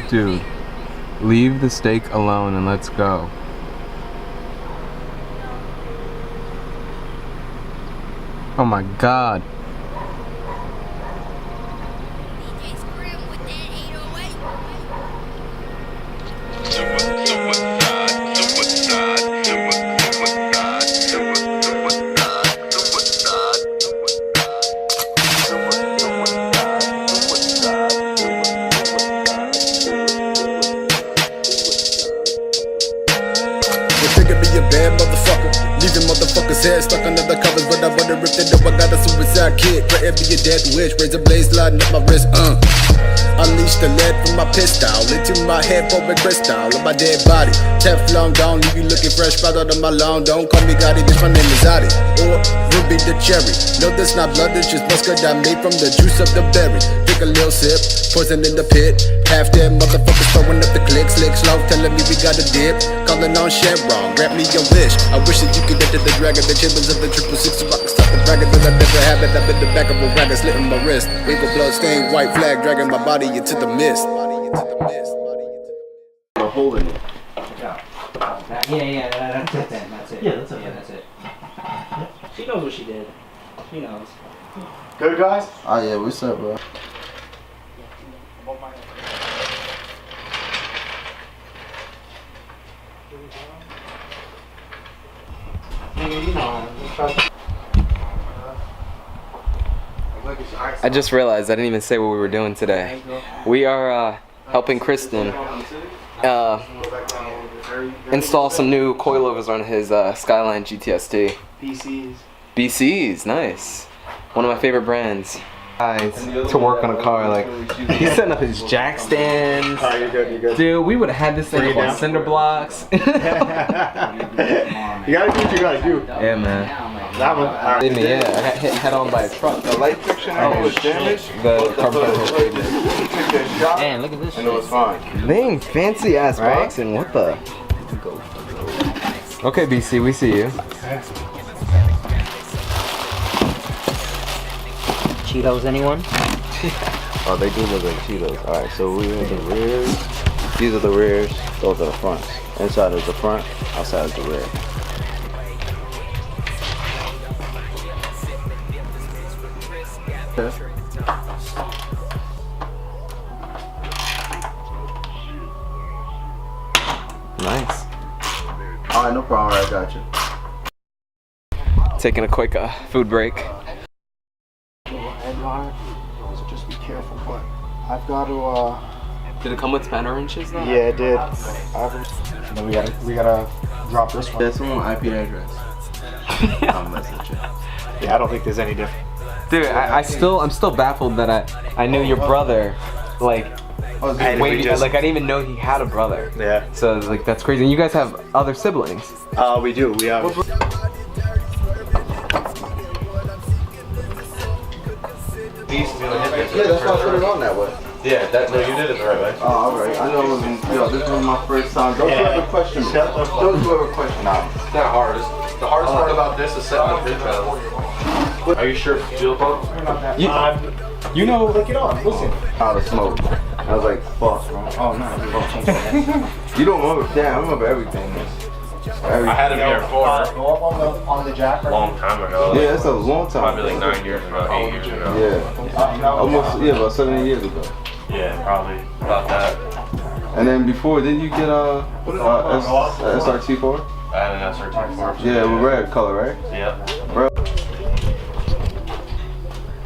Dude, leave the steak alone and let's go. Oh my god. Motherfuckers head stuck under the covers, but I wonder if they know I got a suicide kid. Threatened be a dead wish, razor blades sliding up my wrist. Unleash the lead from my pistol into my head, pouring crystal on my dead body. Teflon down, leave you looking fresh, right out of my lawn. Don't call me Gotti, bitch, my name is Adi. Or Ruby the cherry. No, this not blood, it's just muscadine made from the juice of the berry. Take a little sip, poison in the pit. Half dead motherfuckers throwing up the click, slick slow, telling me we got a dip. Calling on Chevron, grant me your wish. I wish that you could get to the dragon, the chitlins of the 666, so I can stop the bragging that I never have it. I've been the back of a wagon, slitting my wrist. Wrinkle blood stained white flag, dragging my body into the mist. Holding it. Yeah, that's it then. That's it. Yeah, that's okay. Yeah, that's it. She knows what she did. She knows. Good guys? Oh yeah, what's up, bro? I just realized I didn't even say what we were doing today. We are helping Kristen install some new coilovers on his Skyline GTS-T. BCs, nice. One of my favorite brands. Guys, to work on a car, like he's setting up his jack stands. Oh, you're good. Dude, we would have had this thing up on cinder blocks. You gotta do what you gotta do. Yeah, man. That one. Yeah, I got hit head on by a truck. The light section was damaged. The carbon fiber. Man, look at this. And it was fine. Dang, fancy ass boxing. What the? Okay, BC, we see you. Cheetos, anyone? Oh, they do look like Cheetos. Alright, so we're in the rears. These are the rears, those are the fronts. Inside is the front, outside is the rear. Nice. Alright, no problem, I got you. Taking a quick food break. Just be careful, but I've got to Did it come with spanner wrenches though? yeah, it did. And then we gotta drop this one. That's one IP address. I'm messing with you. Yeah, I don't think there's any difference. Dude, I'm still baffled that I knew your brother, like, I didn't even know he had a brother. Yeah. So like that's crazy. And you guys have other siblings. We do. We have. Yeah, that's why I put it on that way. Yeah, no, you did it the right way. Oh, alright. I know this was my first time. Don't you have a question? Don't you have a question now? It's not hard. The hardest part about this is setting the pitch pedal. Are you sure it's fuel pump? You know, look it on. Listen. How to smoke. I was like, fuck, bro. Oh no, you won't change that. You don't remember? Damn, I remember everything. I had him here before. Go up on the jack. A long time ago. Yeah, that's a long time. Probably like 9 years ago, 8 years ago. Yeah. Almost, about 7 years ago. Yeah, probably about that. And then before, didn't you get SRT4? I had an SRT4. Yeah, with red color, right? Yeah. Bro.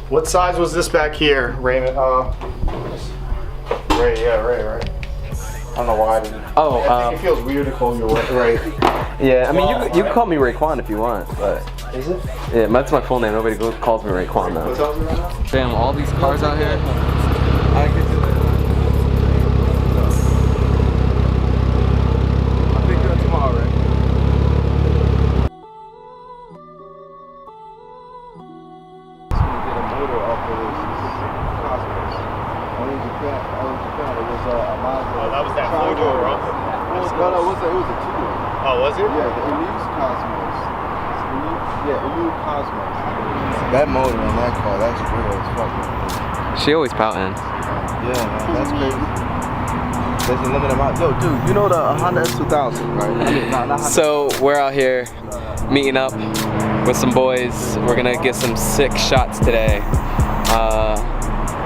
What size was this back here, Raymond? Ray, yeah, Ray. I don't know why I didn't. Oh, I think it feels weird to call you Ray. Yeah, I mean you can call me Raekwon if you want, but Is it? yeah, that's my full name. Nobody calls me Raekwon though. What tells me right now? Damn, all these cars out here. I get to I'll pick you up tomorrow, right? That was that four-door, bro. No, it was a two-door. Oh, was it? Yeah, the Elise Cosmos. Elise Cosmos. That motor on that car, that's real as fuck. She always pouting. Yeah, man, that's crazy. There's a limited amount. Yo, dude, you know the Honda S2000, right? I mean, not Honda. So we're out here meeting up with some boys. We're gonna get some sick shots today.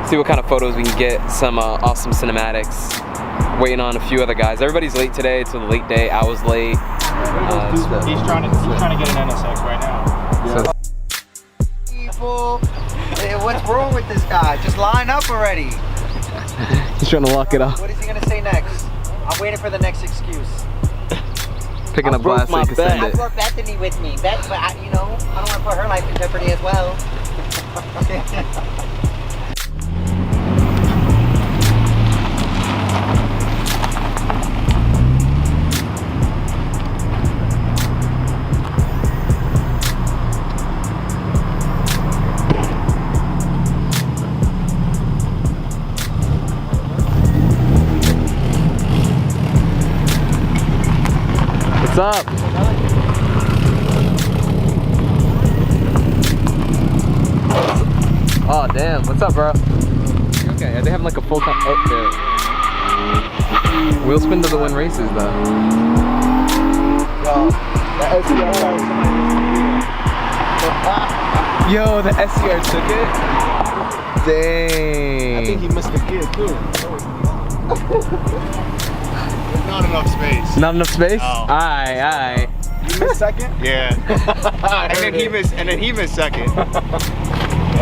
See what kind of photos we can get. Some awesome cinematics. Waiting on a few other guys. Everybody's late today. It's a late day. I was late. He's trying to get an NSX right now. So People, what's wrong with this guy? Just line up already. he's trying to lock it up. What is he gonna say next? I'm waiting for the next excuse. Picking up glass so you can send I it. brought Bethany with me. But you know, I don't want to put her life in jeopardy as well. What's up? Oh damn, what's up, bro? You okay? Are they having like a full time? Oh, there. Wheel spin doesn't win races though. Yo, the SCR took it? Dang. I think he missed the kid too. Not enough space. Not enough space? No. Aye. You missed second? Yeah. and then he missed second. I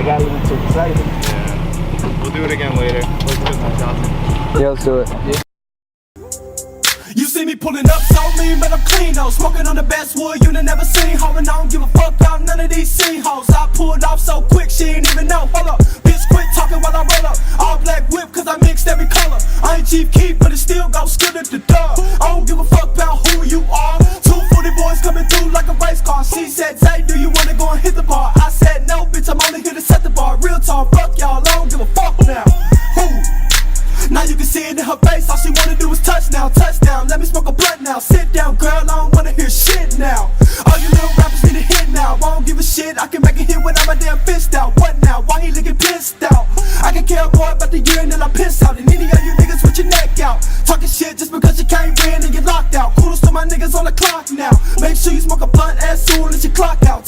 got a little too excited. Yeah. We'll do it again later. Let's get some shots in. Yeah, let's do it. You see me pulling up so mean, but I'm clean though. Smoking on the best wood you never seen, ho. And I don't give a fuck about none of these scene hoes. I pulled off so quick, she ain't even know. Hold up, bitch, quit talking while I roll up. All black whip, cause I mixed every color. I ain't Chief Keef, but it still go skid at the dub. I don't give a fuck about who you are. 240 boys coming through like a race car. She said, Zay, do you wanna go and hit the bar? I said, no, bitch, I'm only here to set the bar. Real talk, fuck y'all, I don't give a fuck now. Who? Now you can see it in her face, all she wanna do is touchdown, touchdown. Let me smoke a blunt now, sit down, girl, I don't wanna hear shit now. All you little rappers need a hit now, I don't give a shit, I can make a hit without my damn fist out. What now, why he looking pissed out? I can care more about the year and then I piss out. And any of you niggas with your neck out, talking shit just because you can't win and get locked out. Kudos to my niggas on the clock now, make sure you smoke a blunt as soon as you clock out.